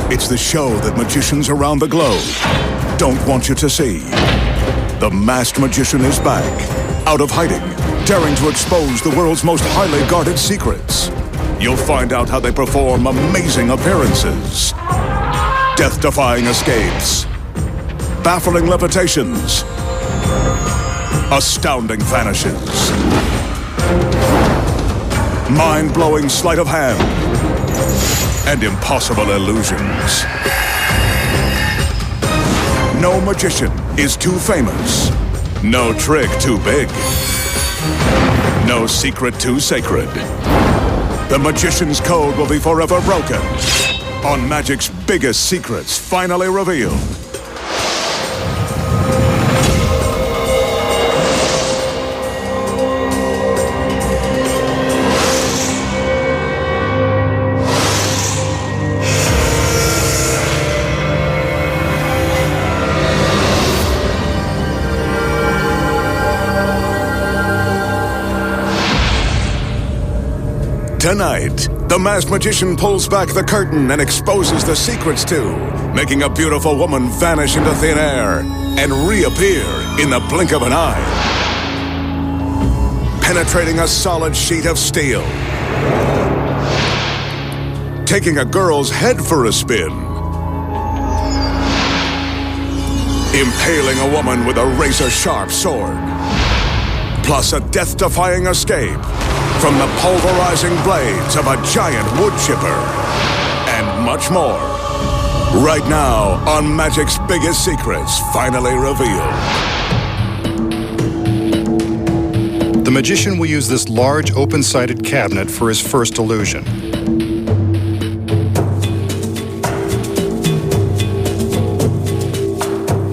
It's the show that magicians around the globe don't want you to see. The masked magician is back, out of hiding, daring to expose the world's most highly guarded secrets. You'll find out how they perform amazing appearances, death-defying escapes, baffling levitations, astounding vanishes, mind-blowing sleight of hand, and impossible illusions. No magician is too famous. No trick too big. No secret too sacred. The magician's code will be forever broken on magic's biggest secrets finally revealed. Tonight, the masked magician pulls back the curtain and exposes the secrets to, making a beautiful woman vanish into thin air and reappear in the blink of an eye. Penetrating a solid sheet of steel. Taking a girl's head for a spin. Impaling a woman with a razor-sharp sword. Plus a death-defying escape from the pulverizing blades of a giant wood chipper, and much more. Right now, on Magic's Biggest Secrets, finally revealed. The magician will use this large, open-sided cabinet for his first illusion.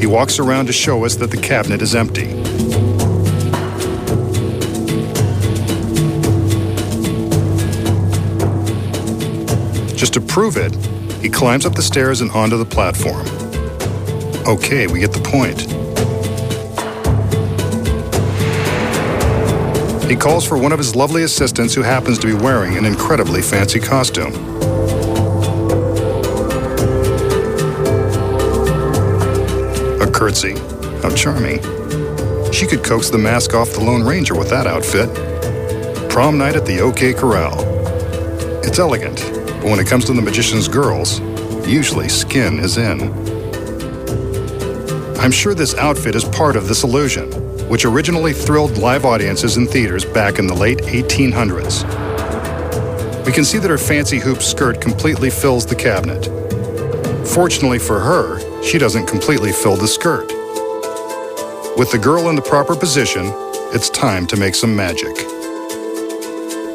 He walks around to show us that the cabinet is empty. Just to prove it, he climbs up the stairs and onto the platform. Okay, we get the point. He calls for one of his lovely assistants who happens to be wearing an incredibly fancy costume. A curtsy. How charming. She could coax the mask off the Lone Ranger with that outfit. Prom night at the OK Corral. It's elegant. But when it comes to the magician's girls, usually skin is in. I'm sure this outfit is part of this illusion, which originally thrilled live audiences in theaters back in the late 1800s. We can see that her fancy hoop skirt completely fills the cabinet. Fortunately for her, she doesn't completely fill the skirt. With the girl in the proper position, it's time to make some magic.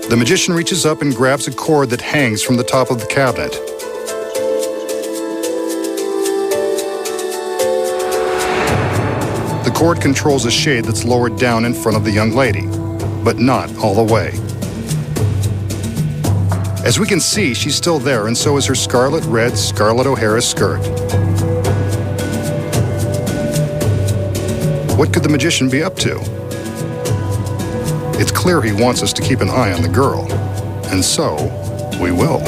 The magician reaches up and grabs a cord that hangs from the top of the cabinet. The cord controls a shade that's lowered down in front of the young lady, but not all the way. As we can see, she's still there, and so is her scarlet red Scarlett O'Hara skirt. What could the magician be up to? It's clear he wants us to keep an eye on the girl, and so we will.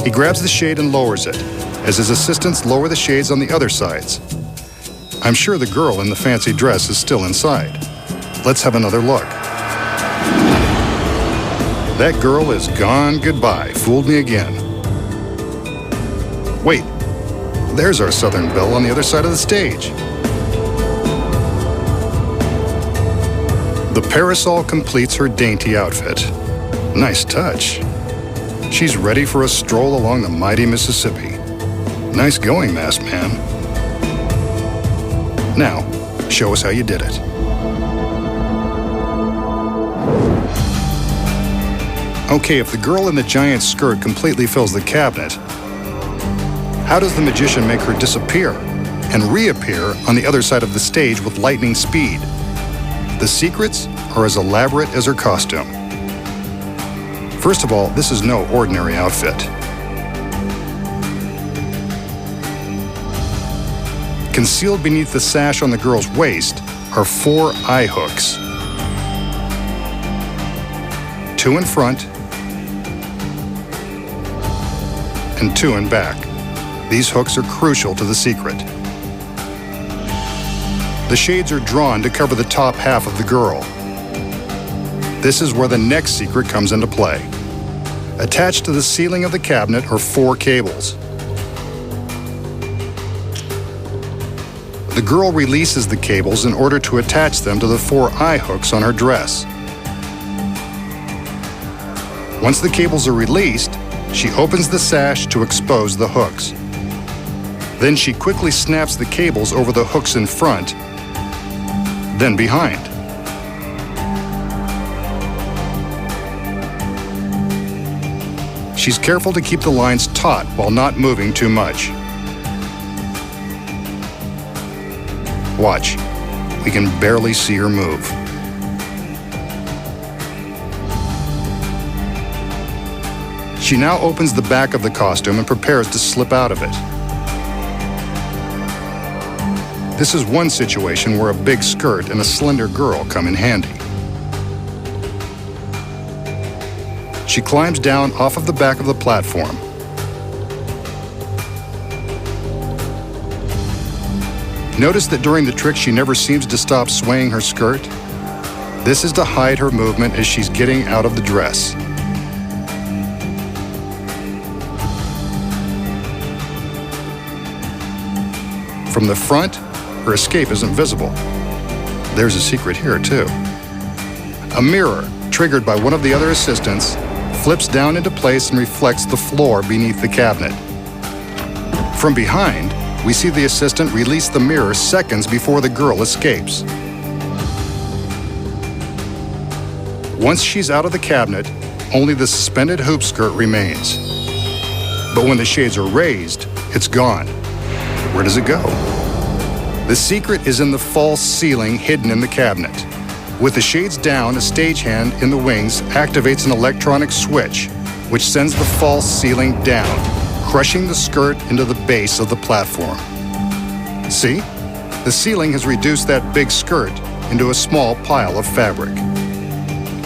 He grabs the shade and lowers it, as his assistants lower the shades on the other sides. I'm sure the girl in the fancy dress is still inside. Let's have another look. That girl is gone goodbye. Fooled me again. Wait, there's our Southern Belle on the other side of the stage. The parasol completes her dainty outfit. Nice touch. She's ready for a stroll along the mighty Mississippi. Nice going, masked man. Now, show us how you did it. Okay, if the girl in the giant skirt completely fills the cabinet, how does the magician make her disappear and reappear on the other side of the stage with lightning speed? The secrets are as elaborate as her costume. First of all, this is no ordinary outfit. Concealed beneath the sash on the girl's waist are 4 eye hooks. 2 in front and 2 in back. These hooks are crucial to the secret. The shades are drawn to cover the top half of the girl. This is where the next secret comes into play. Attached to the ceiling of the cabinet are 4 cables. The girl releases the cables in order to attach them to the 4 eye hooks on her dress. Once the cables are released, she opens the sash to expose the hooks. Then she quickly snaps the cables over the hooks in front, then behind. She's careful to keep the lines taut while not moving too much. Watch, we can barely see her move. She now opens the back of the costume and prepares to slip out of it. This is one situation where a big skirt and a slender girl come in handy. She climbs down off of the back of the platform. Notice that during the trick she never seems to stop swaying her skirt. This is to hide her movement as she's getting out of the dress. From the front, her escape isn't visible. There's a secret here, too. A mirror, triggered by one of the other assistants, flips down into place and reflects the floor beneath the cabinet. From behind, we see the assistant release the mirror seconds before the girl escapes. Once she's out of the cabinet, only the suspended hoop skirt remains. But when the shades are raised, it's gone. Where does it go? The secret is in the false ceiling hidden in the cabinet. With the shades down, a stagehand in the wings activates an electronic switch, which sends the false ceiling down, crushing the skirt into the base of the platform. See? The ceiling has reduced that big skirt into a small pile of fabric.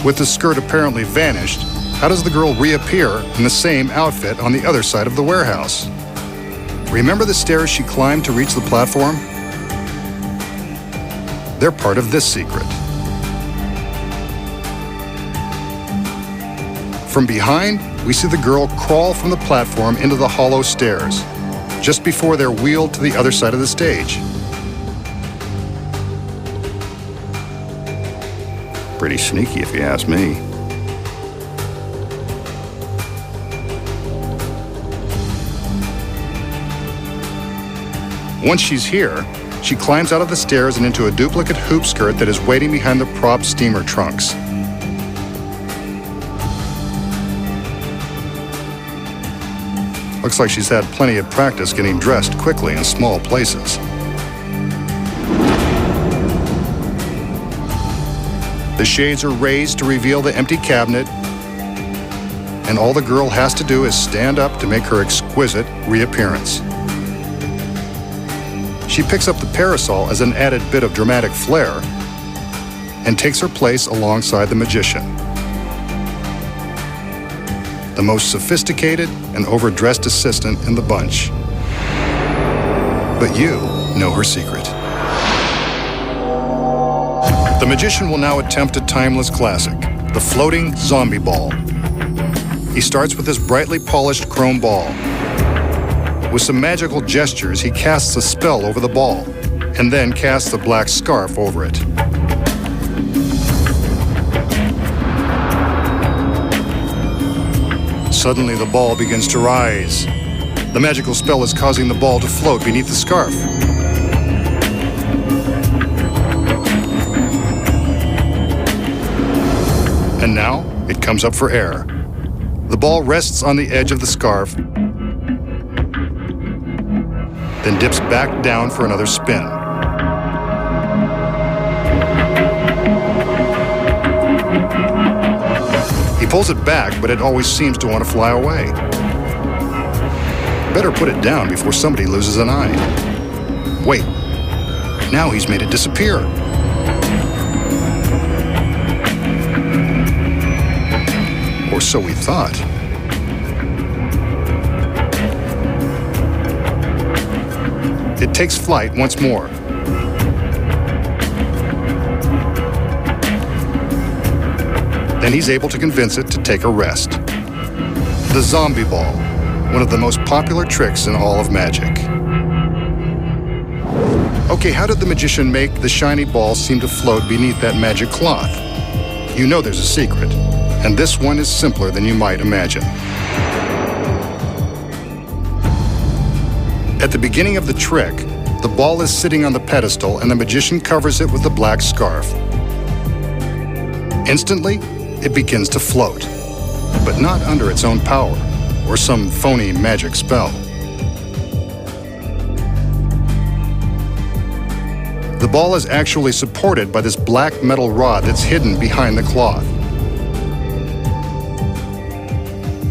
With the skirt apparently vanished, how does the girl reappear in the same outfit on the other side of the warehouse? Remember the stairs she climbed to reach the platform? They're part of this secret. From behind, we see the girl crawl from the platform into the hollow stairs, just before they're wheeled to the other side of the stage. Pretty sneaky, if you ask me. Once she's here, she climbs out of the stairs and into a duplicate hoop skirt that is waiting behind the prop steamer trunks. Looks like she's had plenty of practice getting dressed quickly in small places. The shades are raised to reveal the empty cabinet, and all the girl has to do is stand up to make her exquisite reappearance. She picks up the parasol as an added bit of dramatic flair and takes her place alongside the magician. The most sophisticated and overdressed assistant in the bunch. But you know her secret. The magician will now attempt a timeless classic, the floating zombie ball. He starts with this brightly polished chrome ball. With some magical gestures, he casts a spell over the ball, and then casts a black scarf over it. Suddenly, the ball begins to rise. The magical spell is causing the ball to float beneath the scarf. And now, it comes up for air. The ball rests on the edge of the scarf, then dips back down for another spin. He pulls it back, but it always seems to want to fly away. Better put it down before somebody loses an eye. Wait, now he's made it disappear. Or so we thought. It takes flight once more. Then he's able to convince it to take a rest. The zombie ball, one of the most popular tricks in all of magic. Okay, how did the magician make the shiny ball seem to float beneath that magic cloth? You know there's a secret, and this one is simpler than you might imagine. At the beginning of the trick, the ball is sitting on the pedestal and the magician covers it with a black scarf. Instantly, it begins to float, but not under its own power or some phony magic spell. The ball is actually supported by this black metal rod that's hidden behind the cloth.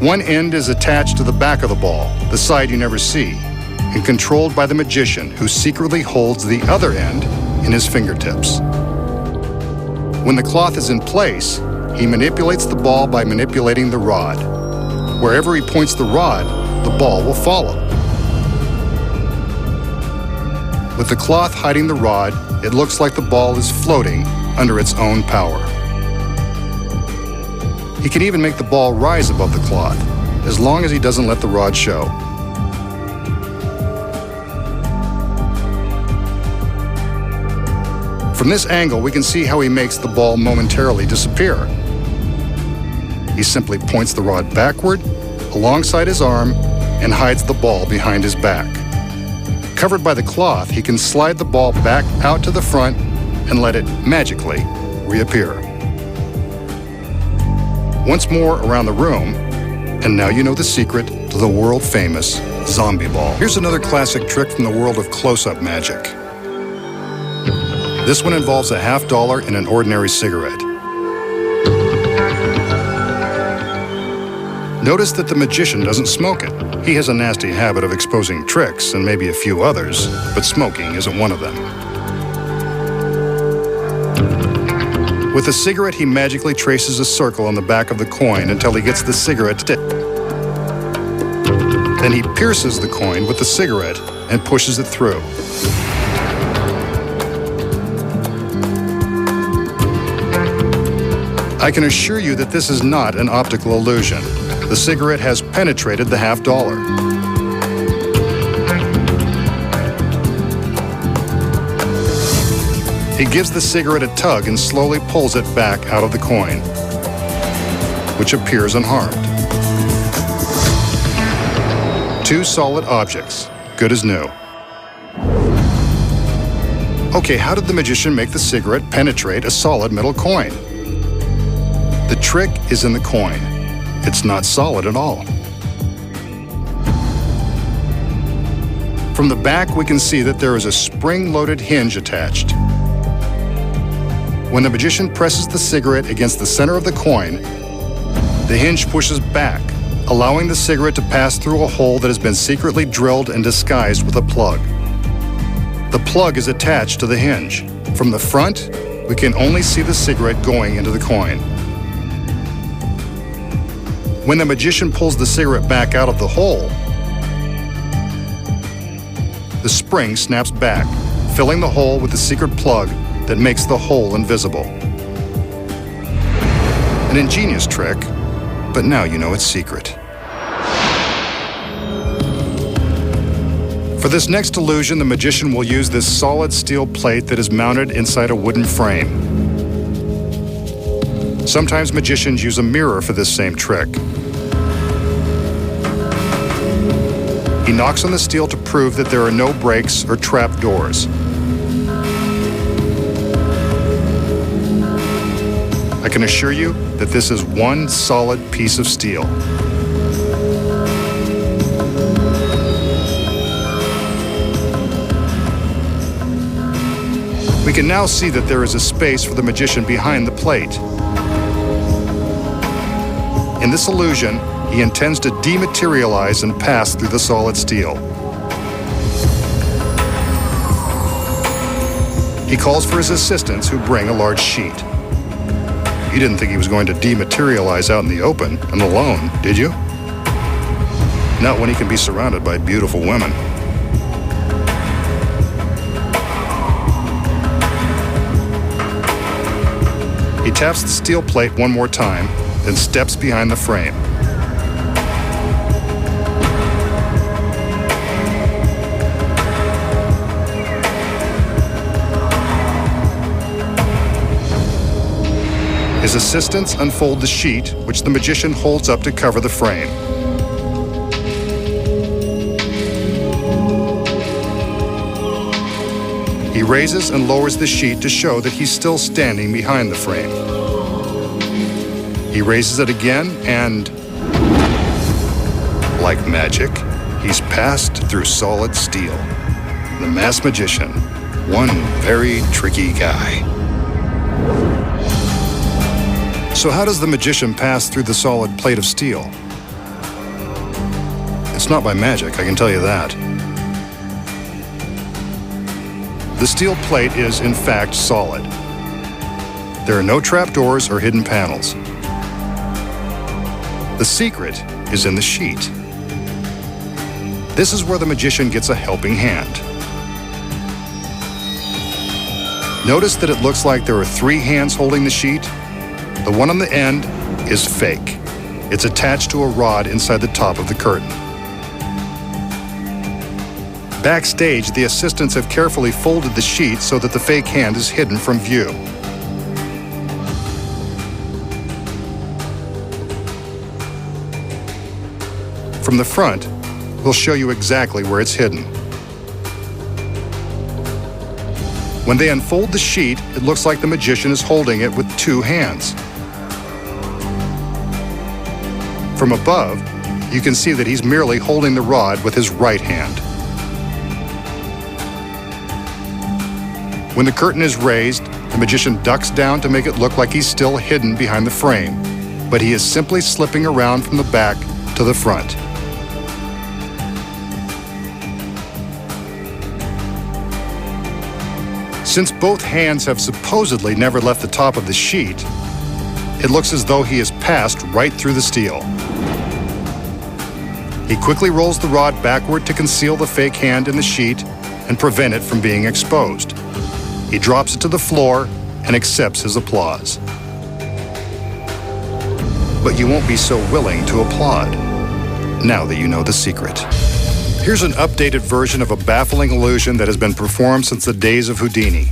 One end is attached to the back of the ball, the side you never see, and controlled by the magician who secretly holds the other end in his fingertips. When the cloth is in place, he manipulates the ball by manipulating the rod. Wherever he points the rod, the ball will follow. With the cloth hiding the rod, it looks like the ball is floating under its own power. He can even make the ball rise above the cloth, as long as he doesn't let the rod show. From this angle, we can see how he makes the ball momentarily disappear. He simply points the rod backward, alongside his arm, and hides the ball behind his back. Covered by the cloth, he can slide the ball back out to the front and let it magically reappear. Once more around the room, and now you know the secret to the world-famous zombie ball. Here's another classic trick from the world of close-up magic. This one involves a $50 in an ordinary cigarette. Notice that the magician doesn't smoke it. He has a nasty habit of exposing tricks and maybe a few others, but smoking isn't one of them. With the cigarette, he magically traces a circle on the back of the coin until he gets the cigarette tip. Then he pierces the coin with the cigarette and pushes it through. I can assure you that this is not an optical illusion. The cigarette has penetrated the $50. He gives the cigarette a tug and slowly pulls it back out of the coin, which appears unharmed. Two solid objects, good as new. Okay, how did the magician make the cigarette penetrate a solid metal coin? The trick is in the coin. It's not solid at all. From the back, we can see that there is a spring-loaded hinge attached. When the magician presses the cigarette against the center of the coin, the hinge pushes back, allowing the cigarette to pass through a hole that has been secretly drilled and disguised with a plug. The plug is attached to the hinge. From the front, we can only see the cigarette going into the coin. When the magician pulls the cigarette back out of the hole, the spring snaps back, filling the hole with the secret plug that makes the hole invisible. An ingenious trick, but now you know its secret. For this next illusion, the magician will use this solid steel plate that is mounted inside a wooden frame. Sometimes magicians use a mirror for this same trick. He knocks on the steel to prove that there are no breaks or trap doors. I can assure you that this is one solid piece of steel. We can now see that there is a space for the magician behind the plate. In this illusion, he intends to dematerialize and pass through the solid steel. He calls for his assistants, who bring a large sheet. You didn't think he was going to dematerialize out in the open and alone, did you? Not when he can be surrounded by beautiful women. He taps the steel plate one more time, then steps behind the frame. His assistants unfold the sheet, which the magician holds up to cover the frame. He raises and lowers the sheet to show that he's still standing behind the frame. He raises it again and, like magic, he's passed through solid steel. The masked magician, one very tricky guy. So how does the magician pass through the solid plate of steel? It's not by magic, I can tell you that. The steel plate is, in fact, solid. There are no trapdoors or hidden panels. The secret is in the sheet. This is where the magician gets a helping hand. Notice that it looks like there are 3 hands holding the sheet. The one on the end is fake. It's attached to a rod inside the top of the curtain. Backstage, the assistants have carefully folded the sheet so that the fake hand is hidden from view. From the front, we'll show you exactly where it's hidden. When they unfold the sheet, it looks like the magician is holding it with 2 hands. From above, you can see that he's merely holding the rod with his right hand. When the curtain is raised, the magician ducks down to make it look like he's still hidden behind the frame, but he is simply slipping around from the back to the front. Since both hands have supposedly never left the top of the sheet, it looks as though he has passed right through the steel. He quickly rolls the rod backward to conceal the fake hand in the sheet and prevent it from being exposed. He drops it to the floor and accepts his applause. But you won't be so willing to applaud now that you know the secret. Here's an updated version of a baffling illusion that has been performed since the days of Houdini.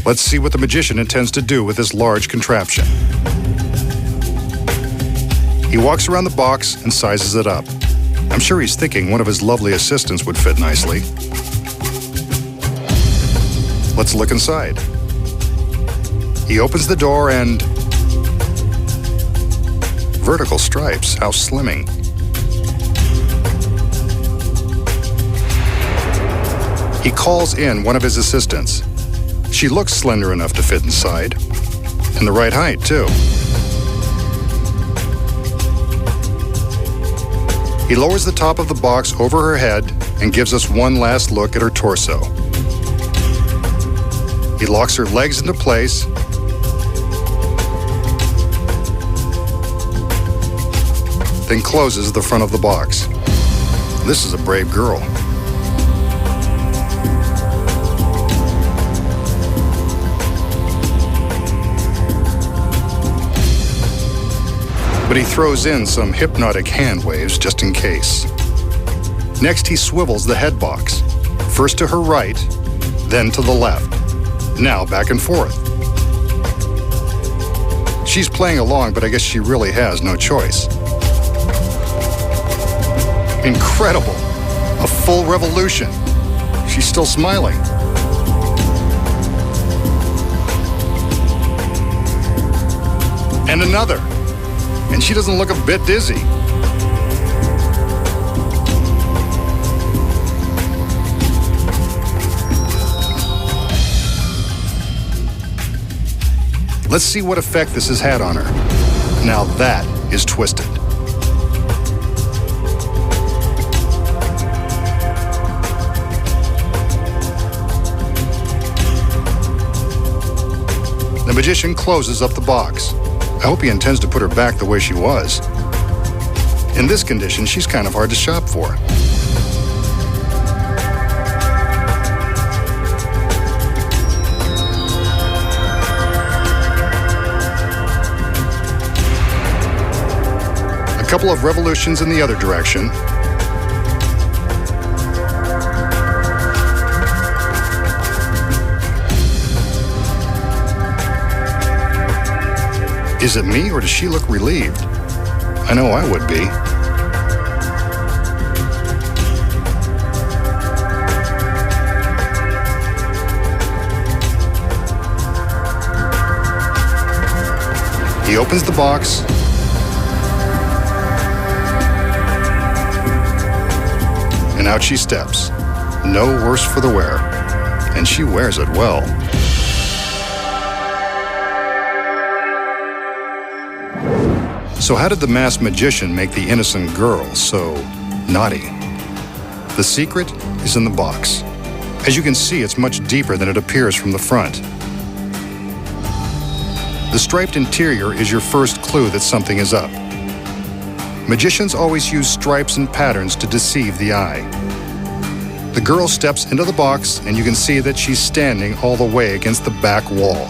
Let's see what the magician intends to do with this large contraption. He walks around the box and sizes it up. I'm sure he's thinking one of his lovely assistants would fit nicely. Let's look inside. He opens the door and... vertical stripes, how slimming. He calls in one of his assistants. She looks slender enough to fit inside, and the right height, too. He lowers the top of the box over her head and gives us one last look at her torso. He locks her legs into place, then closes the front of the box. This is a brave girl. But he throws in some hypnotic hand waves just in case. Next, he swivels the head box, first to her right, then to the left. Now back and forth. She's playing along, but I guess she really has no choice. Incredible! A full revolution. She's still smiling. And another. And she doesn't look a bit dizzy. Let's see what effect this has had on her. Now that is twisted. The magician closes up the box. I hope he intends to put her back the way she was. In this condition, she's kind of hard to shop for. A couple of revolutions in the other direction. Is it me, or does she look relieved? I know I would be. He opens the box. And out she steps. No worse for the wear. And she wears it well. So how did the masked magician make the innocent girl so naughty? The secret is in the box. As you can see, it's much deeper than it appears from the front. The striped interior is your first clue that something is up. Magicians always use stripes and patterns to deceive the eye. The girl steps into the box, and you can see that she's standing all the way against the back wall.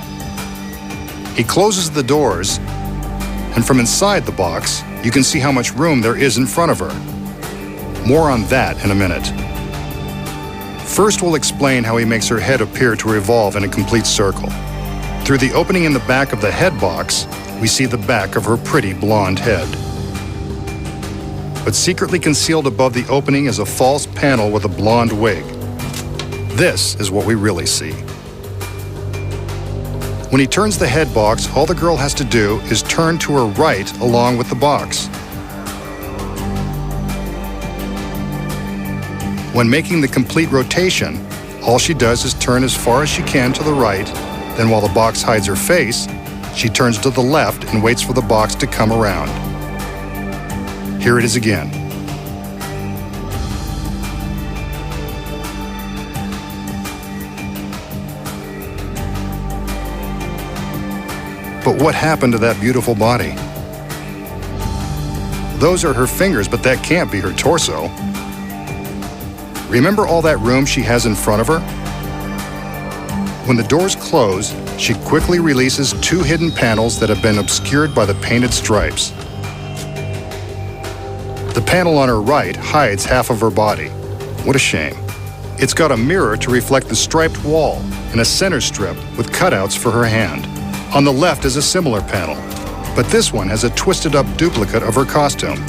He closes the doors, and from inside the box, you can see how much room there is in front of her. More on that in a minute. First, we'll explain how he makes her head appear to revolve in a complete circle. Through the opening in the back of the head box, we see the back of her pretty blonde head. But secretly concealed above the opening is a false panel with a blonde wig. This is what we really see. When he turns the head box, all the girl has to do is turn to her right along with the box. When making the complete rotation, all she does is turn as far as she can to the right, then while the box hides her face, she turns to the left and waits for the box to come around. Here it is again. But what happened to that beautiful body? Those are her fingers, but that can't be her torso. Remember all that room she has in front of her? When the doors close, she quickly releases two hidden panels that have been obscured by the painted stripes. The panel on her right hides half of her body. What a shame. It's got a mirror to reflect the striped wall and a center strip with cutouts for her hand. On the left is a similar panel, but this one has a twisted up duplicate of her costume.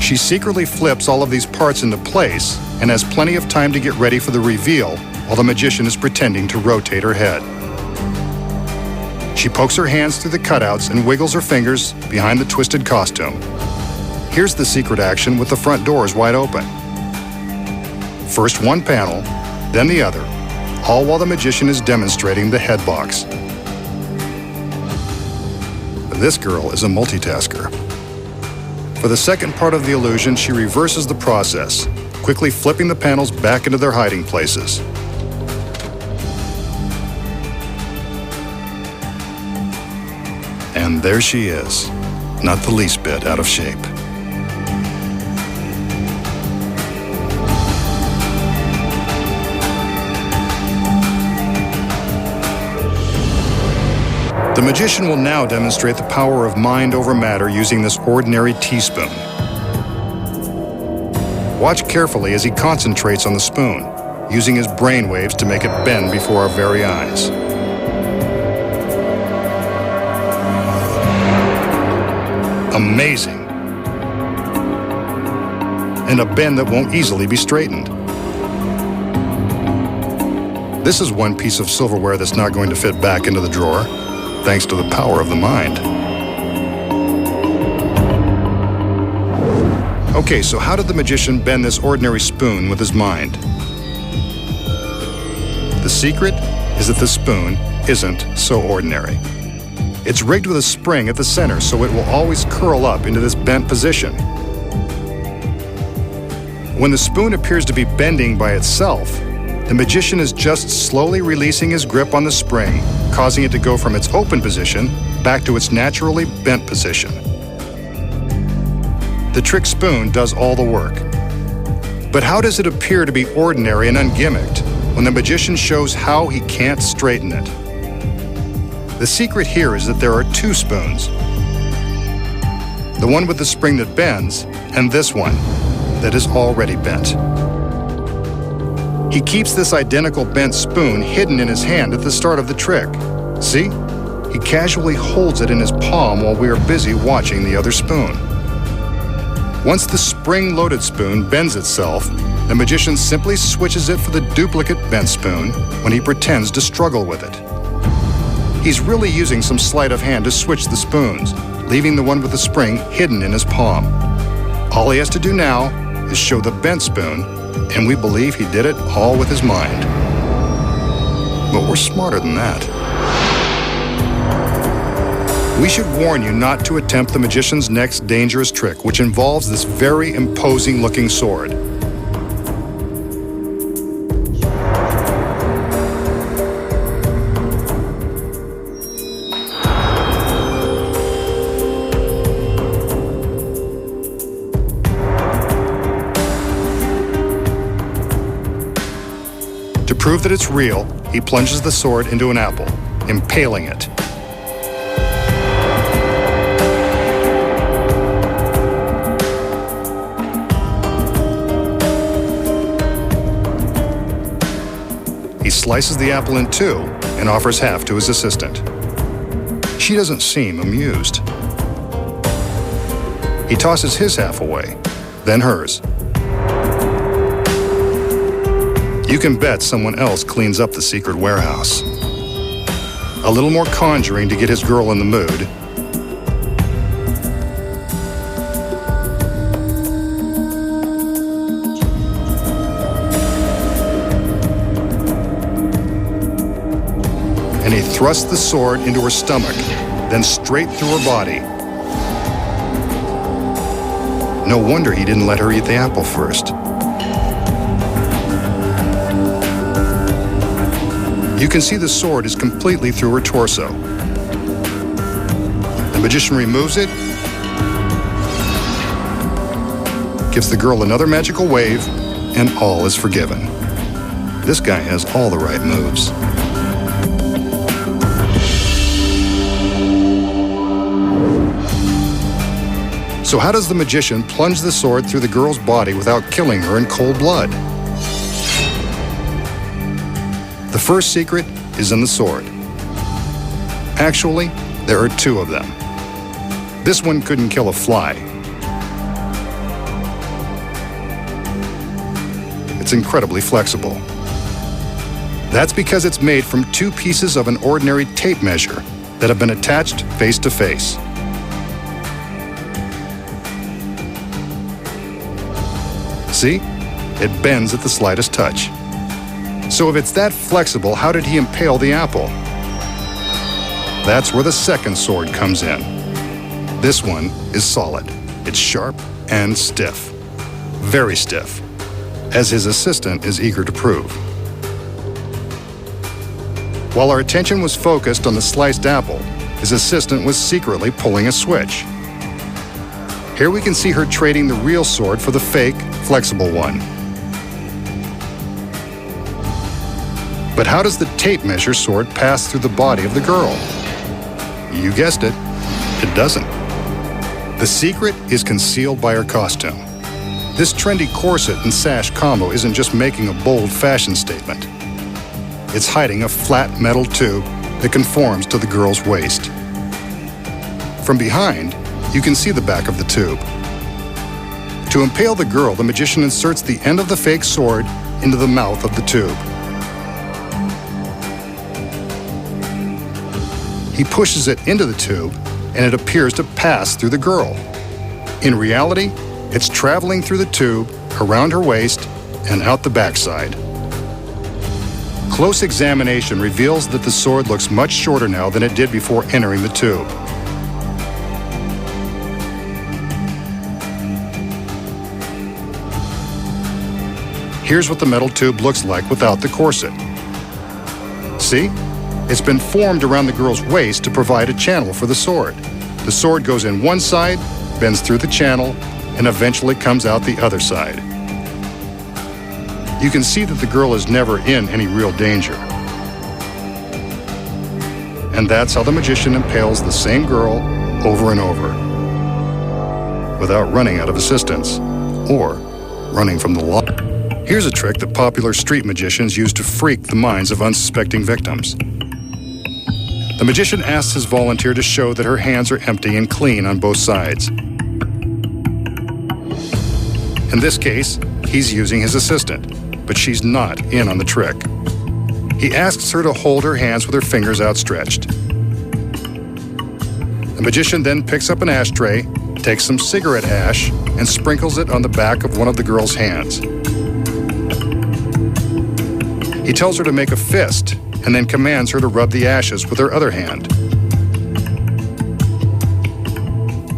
She secretly flips all of these parts into place and has plenty of time to get ready for the reveal while the magician is pretending to rotate her head. She pokes her hands through the cutouts and wiggles her fingers behind the twisted costume. Here's the secret action with the front doors wide open. First one panel, then the other, all while the magician is demonstrating the head box. This girl is a multitasker. For the second part of the illusion, she reverses the process, quickly flipping the panels back into their hiding places. And there she is, not the least bit out of shape. The magician will now demonstrate the power of mind over matter using this ordinary teaspoon. Watch carefully as he concentrates on the spoon, using his brain waves to make it bend before our very eyes. Amazing. And a bend that won't easily be straightened. This is one piece of silverware that's not going to fit back into the drawer, thanks to the power of the mind. Okay, so how did the magician bend this ordinary spoon with his mind? The secret is that the spoon isn't so ordinary. It's rigged with a spring at the center, so it will always curl up into this bent position. When the spoon appears to be bending by itself, the magician is just slowly releasing his grip on the spring causing it to go from its open position back to its naturally bent position. The trick spoon does all the work. But how does it appear to be ordinary and ungimmicked when the magician shows how he can't straighten it? The secret here is that there are two spoons. The one with the spring that bends, and this one that is already bent. He keeps this identical bent spoon hidden in his hand at the start of the trick. See? He casually holds it in his palm while we are busy watching the other spoon. Once the spring-loaded spoon bends itself, the magician simply switches it for the duplicate bent spoon when he pretends to struggle with it. He's really using some sleight of hand to switch the spoons, leaving the one with the spring hidden in his palm. All he has to do now is show the bent spoon, and we believe he did it all with his mind. But we're smarter than that. We should warn you not to attempt the magician's next dangerous trick, which involves this very imposing-looking sword. To prove that it's real, he plunges the sword into an apple, impaling it. He slices the apple in two and offers half to his assistant. She doesn't seem amused. He tosses his half away, then hers. You can bet someone else cleans up the secret warehouse. A little more conjuring to get his girl in the mood. And he thrusts the sword into her stomach, then straight through her body. No wonder he didn't let her eat the apple first. You can see the sword is completely through her torso. The magician removes it, gives the girl another magical wave, and all is forgiven. This guy has all the right moves. So how does the magician plunge the sword through the girl's body without killing her in cold blood? The first secret is in the sword. Actually, there are two of them. This one couldn't kill a fly. It's incredibly flexible. That's because it's made from two pieces of an ordinary tape measure that have been attached face to face. See? It bends at the slightest touch. So if it's that flexible, how did he impale the apple? That's where the second sword comes in. This one is solid. It's sharp and stiff. Very stiff, as his assistant is eager to prove. While our attention was focused on the sliced apple, his assistant was secretly pulling a switch. Here we can see her trading the real sword for the fake, flexible one. But how does the tape measure sword pass through the body of the girl? You guessed it, it doesn't. The secret is concealed by her costume. This trendy corset and sash combo isn't just making a bold fashion statement. It's hiding a flat metal tube that conforms to the girl's waist. From behind, you can see the back of the tube. To impale the girl, the magician inserts the end of the fake sword into the mouth of the tube. He pushes it into the tube, and it appears to pass through the girl. In reality, it's traveling through the tube, around her waist, and out the backside. Close examination reveals that the sword looks much shorter now than it did before entering the tube. Here's what the metal tube looks like without the corset. See? It's been formed around the girl's waist to provide a channel for the sword. The sword goes in one side, bends through the channel, and eventually comes out the other side. You can see that the girl is never in any real danger. And that's how the magician impales the same girl over and over, without running out of assistance, or running from the law. Here's a trick that popular street magicians use to freak the minds of unsuspecting victims. The magician asks his volunteer to show that her hands are empty and clean on both sides. In this case, he's using his assistant, but she's not in on the trick. He asks her to hold her hands with her fingers outstretched. The magician then picks up an ashtray, takes some cigarette ash, and sprinkles it on the back of one of the girl's hands. He tells her to make a fist, and then commands her to rub the ashes with her other hand.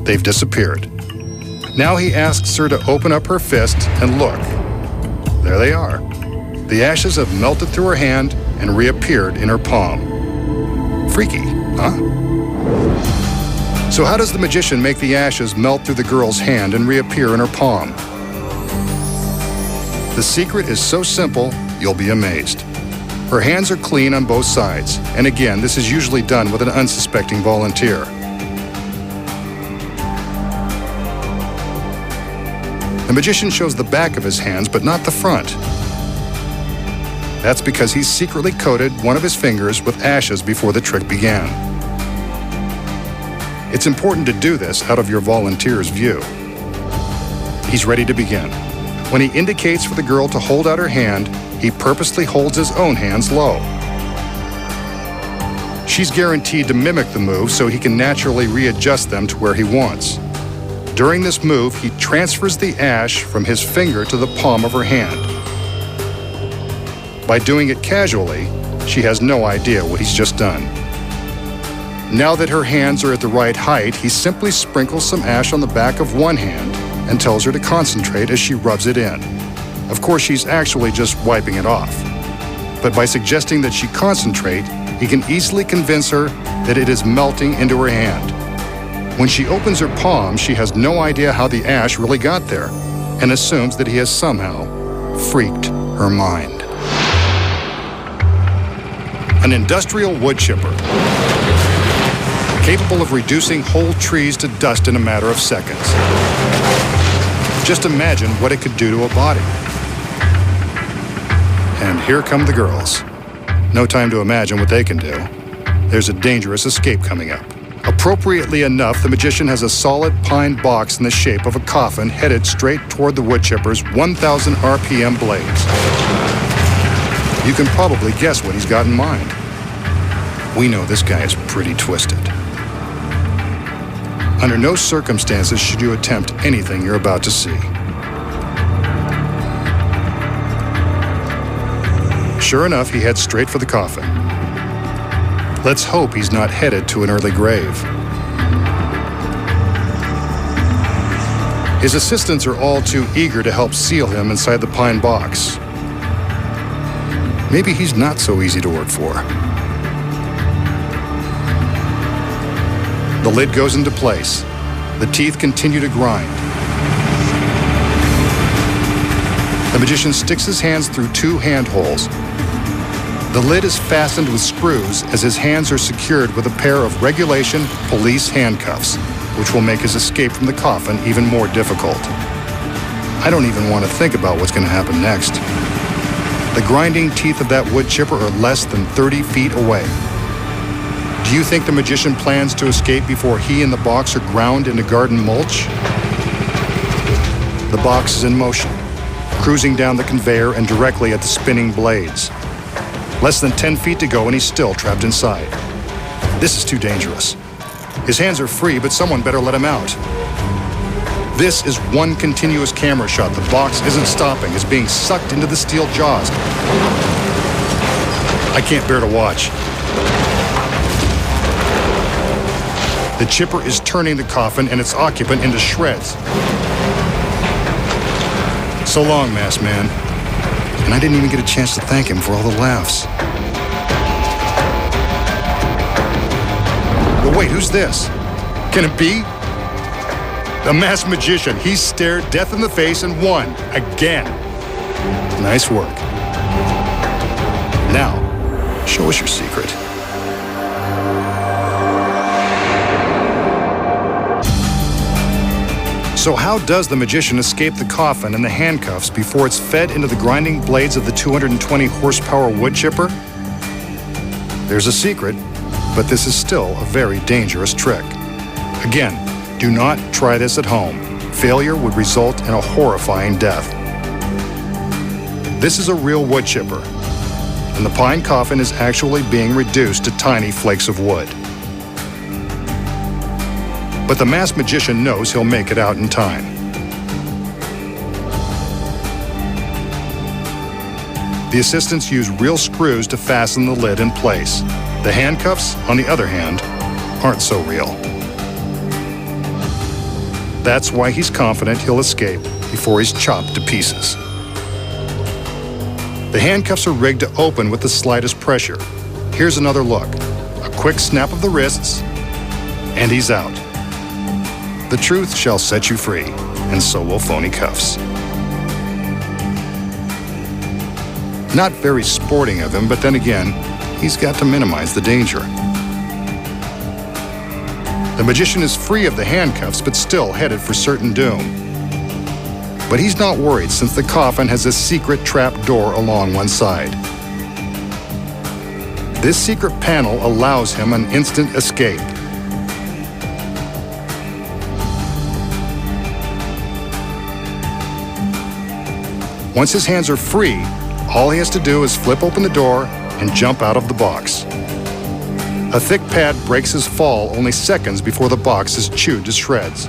They've disappeared. Now he asks her to open up her fist and look. There they are. The ashes have melted through her hand and reappeared in her palm. Freaky, huh? So how does the magician make the ashes melt through the girl's hand and reappear in her palm? The secret is so simple, you'll be amazed. Her hands are clean on both sides, and again, this is usually done with an unsuspecting volunteer. The magician shows the back of his hands, but not the front. That's because he's secretly coated one of his fingers with ashes before the trick began. It's important to do this out of your volunteer's view. He's ready to begin. When he indicates for the girl to hold out her hand, he purposely holds his own hands low. She's guaranteed to mimic the move so he can naturally readjust them to where he wants. During this move, he transfers the ash from his finger to the palm of her hand. By doing it casually, she has no idea what he's just done. Now that her hands are at the right height, he simply sprinkles some ash on the back of one hand and tells her to concentrate as she rubs it in. Of course, she's actually just wiping it off. But by suggesting that she concentrate, he can easily convince her that it is melting into her hand. When she opens her palm, she has no idea how the ash really got there and assumes that he has somehow freaked her mind. An industrial wood chipper, capable of reducing whole trees to dust in a matter of seconds. Just imagine what it could do to a body. And here come the girls. No time to imagine what they can do. There's a dangerous escape coming up. Appropriately enough, the magician has a solid pine box in the shape of a coffin headed straight toward the wood chipper's 1,000 RPM blades. You can probably guess what he's got in mind. We know this guy is pretty twisted. Under no circumstances should you attempt anything you're about to see. Sure enough, he heads straight for the coffin. Let's hope he's not headed to an early grave. His assistants are all too eager to help seal him inside the pine box. Maybe he's not so easy to work for. The lid goes into place. The teeth continue to grind. The magician sticks his hands through two handholds. The lid is fastened with screws as his hands are secured with a pair of regulation police handcuffs, which will make his escape from the coffin even more difficult. I don't even want to think about what's going to happen next. The grinding teeth of that wood chipper are less than 30 feet away. Do you think the magician plans to escape before he and the box are ground into garden mulch? The box is in motion, cruising down the conveyor and directly at the spinning blades. Less than 10 feet to go and he's still trapped inside. This is too dangerous. His hands are free, but someone better let him out. This is one continuous camera shot. The box isn't stopping. It's being sucked into the steel jaws. I can't bear to watch. The chipper is turning the coffin and its occupant into shreds. So long, masked man. And I didn't even get a chance to thank him for all the laughs. Wait, who's this? Can it be? The masked magician. He stared death in the face and won. Again. Nice work. Now, show us your secret. So how does the magician escape the coffin and the handcuffs before it's fed into the grinding blades of the 220 horsepower wood chipper? There's a secret, but this is still a very dangerous trick. Again, do not try this at home. Failure would result in a horrifying death. This is a real wood chipper, and the pine coffin is actually being reduced to tiny flakes of wood. But the masked magician knows he'll make it out in time. The assistants use real screws to fasten the lid in place. The handcuffs, on the other hand, aren't so real. That's why he's confident he'll escape before he's chopped to pieces. The handcuffs are rigged to open with the slightest pressure. Here's another look. A quick snap of the wrists, and he's out. The truth shall set you free, and so will phony cuffs. Not very sporting of him, but then again, he's got to minimize the danger. The magician is free of the handcuffs, but still headed for certain doom. But he's not worried since the coffin has a secret trap door along one side. This secret panel allows him an instant escape. Once his hands are free, all he has to do is flip open the door and jump out of the box. A thick pad breaks his fall only seconds before the box is chewed to shreds.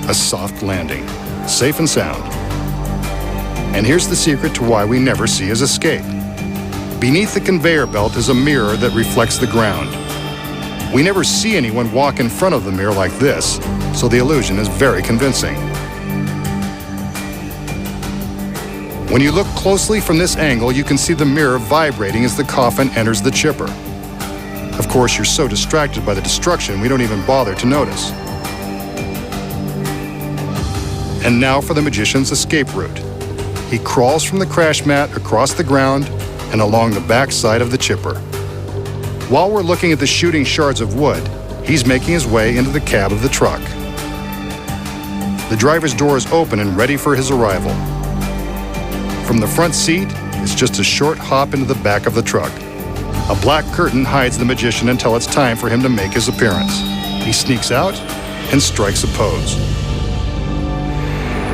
A soft landing, safe and sound. And here's the secret to why we never see his escape. Beneath the conveyor belt is a mirror that reflects the ground. We never see anyone walk in front of the mirror like this, so the illusion is very convincing. When you look closely from this angle, you can see the mirror vibrating as the coffin enters the chipper. Of course, you're so distracted by the destruction, we don't even bother to notice. And now for the magician's escape route. He crawls from the crash mat across the ground and along the back side of the chipper. While we're looking at the shooting shards of wood, he's making his way into the cab of the truck. The driver's door is open and ready for his arrival. From the front seat, it's just a short hop into the back of the truck. A black curtain hides the magician until it's time for him to make his appearance. He sneaks out and strikes a pose,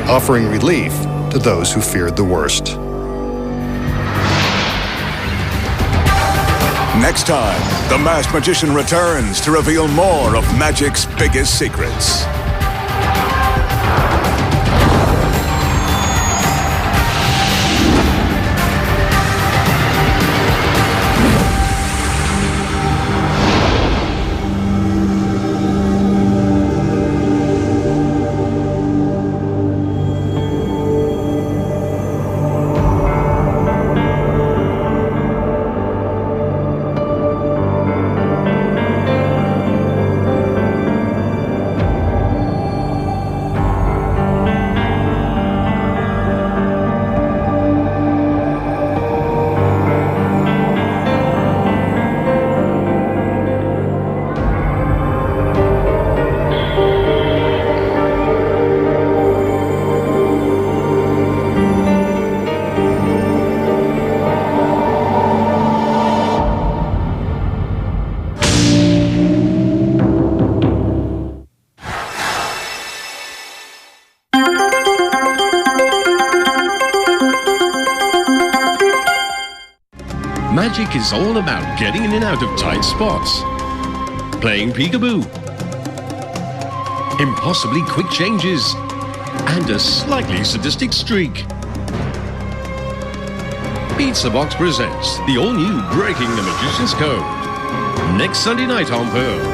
offering relief to those who feared the worst. Next time, the masked magician returns to reveal more of magic's biggest secrets. Magic is all about getting in and out of tight spots, playing peekaboo, impossibly quick changes, and a slightly sadistic streak. Pizza Box presents the all-new Breaking the Magician's Code, next Sunday night on Pearl.